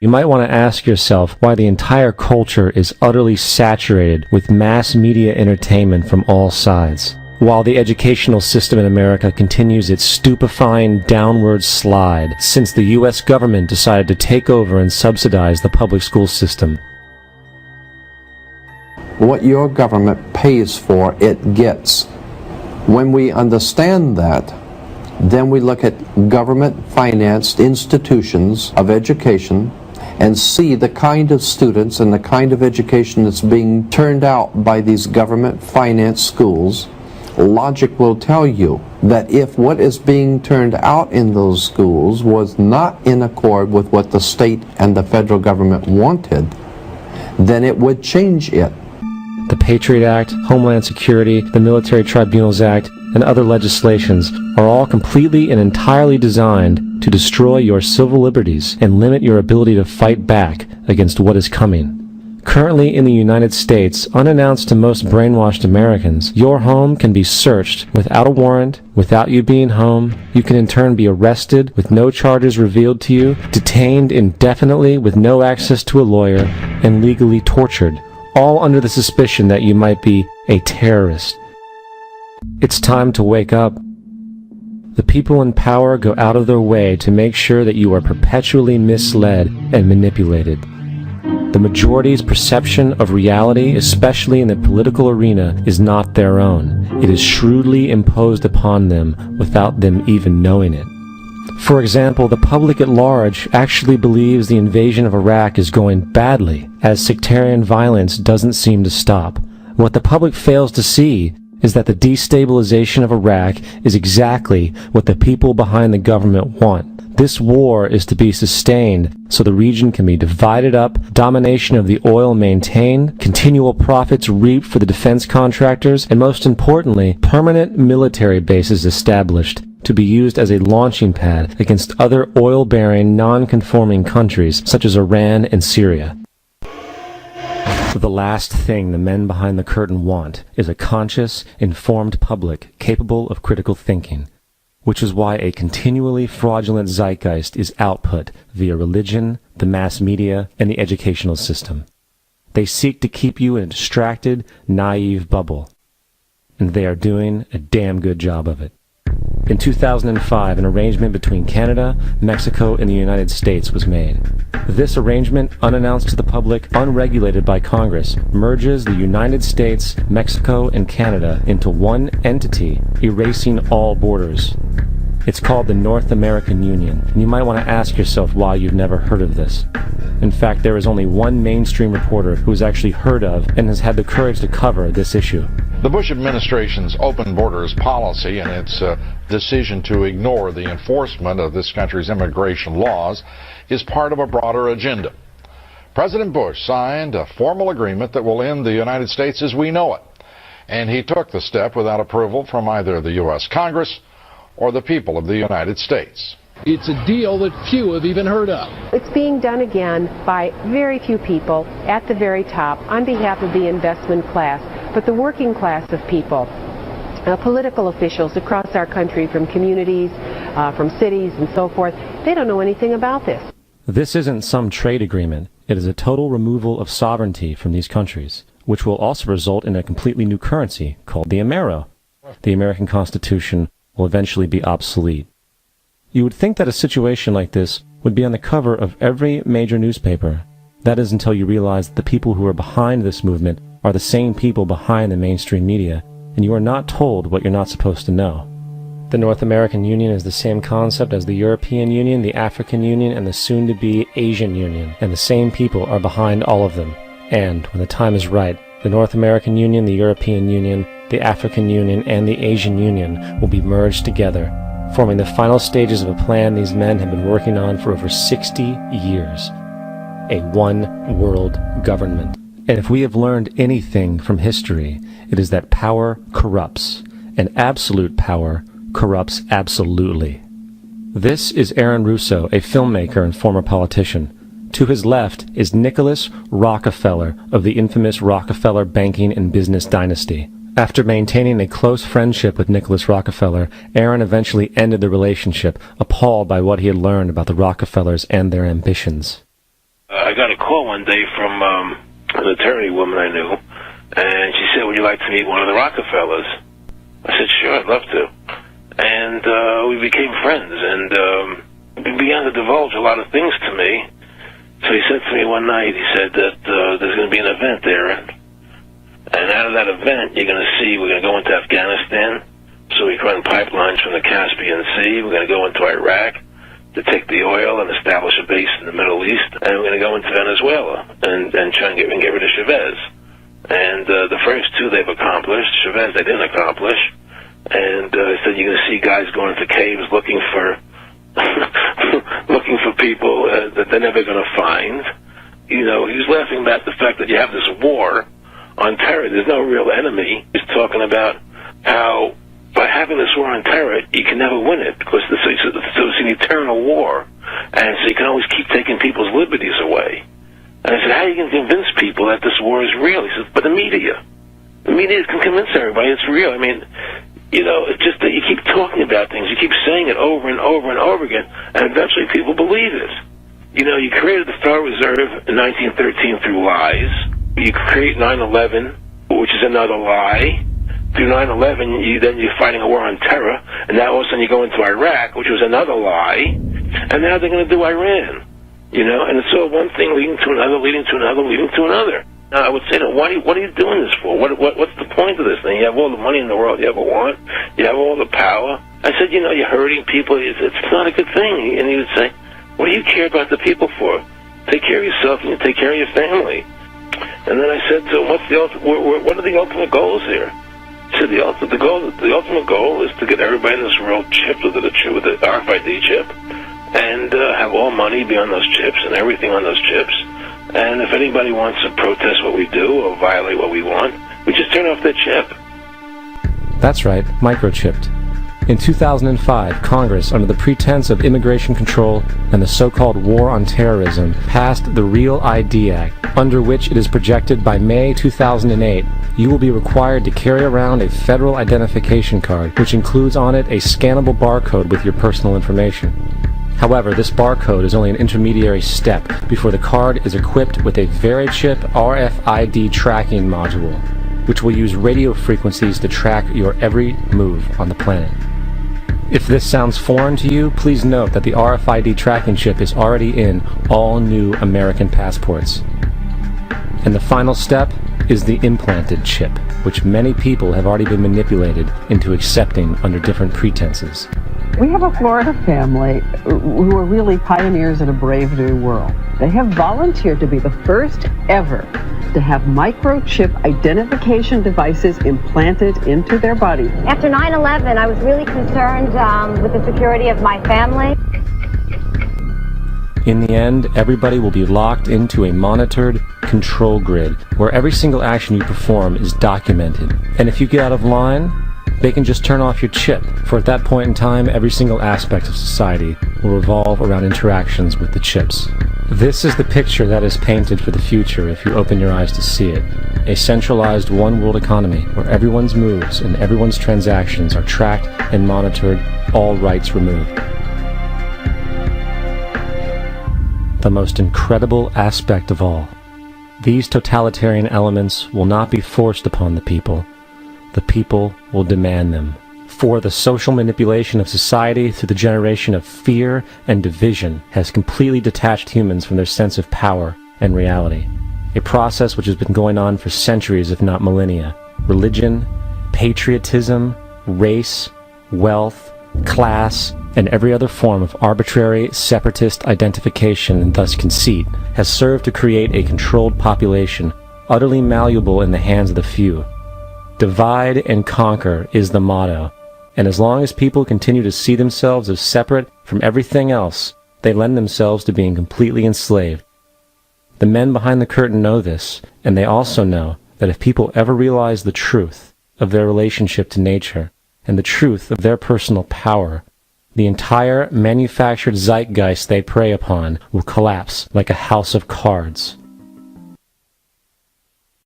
You might want to ask yourself why the entire culture is utterly saturated with mass media entertainment from all sides, while the educational system in America continues its stupefying downward slide since the U.S. government decided to take over and subsidize the public school system. What your government pays for, it gets. When we understand that, then we look at government-financed institutions of education and see the kind of students and the kind of education that's being turned out by these government-financed schools. Logic will tell you that if what is being turned out in those schools was not in accord with what the state and the federal government wanted, then it would change it. The Patriot Act, Homeland Security, the Military Tribunals Act, and other legislations are all completely and entirely designed to destroy your civil liberties and limit your ability to fight back against what is coming. Currently in the United States, unannounced to most brainwashed Americans, your home can be searched without a warrant, without you being home. You can in turn be arrested with no charges revealed to you, detained indefinitely with no access to a lawyer, and legally tortured, all under the suspicion that you might be a terrorist. It's time to wake up. The people in power go out of their way to make sure that you are perpetually misled and manipulated. The majority's perception of reality, especially in the political arena, is not their own. It is shrewdly imposed upon them without them even knowing it. For example, the public at large actually believes the invasion of Iraq is going badly, as sectarian violence doesn't seem to stop. What the public fails to see is that the destabilization of Iraq is exactly what the people behind the government want. This war is to be sustained so the region can be divided up, domination of the oil maintained, continual profits reaped for the defense contractors, and most importantly, permanent military bases established to be used as a launching pad against other oil-bearing, non-conforming countries such as Iran and Syria. The last thing the men behind the curtain want is a conscious, informed public capable of critical thinking, which is why a continually fraudulent zeitgeist is output via religion, the mass media, and the educational system. They seek to keep you in a distracted, naive bubble, and they are doing a damn good job of it. In 2005, an arrangement between Canada, Mexico, and the United States was made. This arrangement, unannounced to the public, unregulated by Congress, merges the United States, Mexico, and Canada into one entity, erasing all borders. It's called the North American Union, and you might want to ask yourself why you've never heard of this. In fact, there is only one mainstream reporter who has actually heard of and has had the courage to cover this issue. The Bush administration's open borders policy and its decision to ignore the enforcement of this country's immigration laws is part of a broader agenda. President Bush signed a formal agreement that will end the United States as we know it, and he took the step without approval from either the U.S. Congress or the people of the United States. It's a deal that few have even heard of. It's being done again by very few people at the very top on behalf of the investment class, but the working class of people, political officials across our country, from communities, from cities and so forth, they don't know anything about this. This isn't some trade agreement. It is a total removal of sovereignty from these countries, which will also result in a completely new currency called the Amero. The American Constitution will eventually be obsolete. You would think that a situation like this would be on the cover of every major newspaper. That is until you realize that the people who are behind this movement are the same people behind the mainstream media, and you are not told what you're not supposed to know. The North American Union is the same concept as the European Union, the African Union, and the soon-to-be Asian Union, and the same people are behind all of them. And, when the time is right, the North American Union, the European Union, the African Union, and the Asian Union will be merged together, forming the final stages of a plan these men have been working on for over 60 years. A one-world government. And if we have learned anything from history, it is that power corrupts, and absolute power corrupts absolutely. This is Aaron Russo, a filmmaker and former politician. To his left is Nicholas Rockefeller of the infamous Rockefeller banking and business dynasty. After maintaining a close friendship with Nicholas Rockefeller, Aaron eventually ended the relationship, appalled by what he had learned about the Rockefellers and their ambitions. I got a call one day from an attorney woman I knew, and she said, would you like to meet one of the Rockefellers? I said, sure, I'd love to. And we became friends, and he began to divulge a lot of things to me. So he said to me one night, he said that there's going to be an event there, and out of that event, you're going to see we're going to go into Afghanistan, so we can run pipelines from the Caspian Sea. We're going to go into Iraq to take the oil and establish a base in the Middle East, and we're going to go into Venezuela and try and get rid of Chavez. And the first two they've accomplished. Chavez they didn't accomplish. And he said you're going to see guys going into caves looking for looking for people that they're never going to find. You know, he was laughing about the fact that you have this war on terror. There's no real enemy. He's talking about how by having this war on terror, you can never win it because it's an eternal war. And so you can always keep taking people's liberties away. And I said, how are you going to convince people that this war is real? He said, but the media can convince everybody it's real. I mean, you know, it's just that you keep talking about things, you keep saying it over and over and over again, and eventually people believe it. You know, you created the Federal Reserve in 1913 through lies. You create 9/11, which is another lie. Through 9/11, you're fighting a war on terror, and now all of a sudden you go into Iraq, which was another lie, and now they're going to do Iran. You know, and it's all one thing leading to another, leading to another, leading to another. Now, I would say, what are you doing this for? What's the point of this thing? You have all the money in the world you ever want. You have all the power. I said, you know, you're hurting people. It's not a good thing. And he would say, what do you care about the people for? Take care of yourself and you take care of your family. And then I said to him, what are the ultimate goals here? He said, the ultimate goal is to get everybody in this world chipped with the RFID chip, and have all money be on those chips and everything on those chips. And if anybody wants to protest what we do or violate what we want, we just turn off their chip. That's right, microchipped. In 2005, Congress, under the pretense of immigration control and the so-called war on terrorism, passed the REAL ID Act, under which it is projected by May 2008, you will be required to carry around a federal identification card, which includes on it a scannable barcode with your personal information. However, this barcode is only an intermediary step before the card is equipped with a VeriChip RFID tracking module, which will use radio frequencies to track your every move on the planet. If this sounds foreign to you, please note that the RFID tracking chip is already in all new American passports. And the final step is the implanted chip, which many people have already been manipulated into accepting under different pretenses. We have a Florida family who are really pioneers in a brave new world. They have volunteered to be the first ever to have microchip identification devices implanted into their body. After 9/11, I was really concerned with the security of my family. In the end, everybody will be locked into a monitored control grid where every single action you perform is documented. And if you get out of line, they can just turn off your chip, for at that point in time, every single aspect of society will revolve around interactions with the chips. This is the picture that is painted for the future if you open your eyes to see it. A centralized one-world economy where everyone's moves and everyone's transactions are tracked and monitored, all rights removed. The most incredible aspect of all, these totalitarian elements will not be forced upon the people. The people will demand them. For the social manipulation of society through the generation of fear and division has completely detached humans from their sense of power and reality. A process which has been going on for centuries, if not millennia. Religion, patriotism, race, wealth, class, and every other form of arbitrary separatist identification and thus conceit has served to create a controlled population, utterly malleable in the hands of the few. Divide and conquer is the motto, and as long as people continue to see themselves as separate from everything else, they lend themselves to being completely enslaved. The men behind the curtain know this, and they also know that if people ever realize the truth of their relationship to nature and the truth of their personal power, the entire manufactured zeitgeist they prey upon will collapse like a house of cards.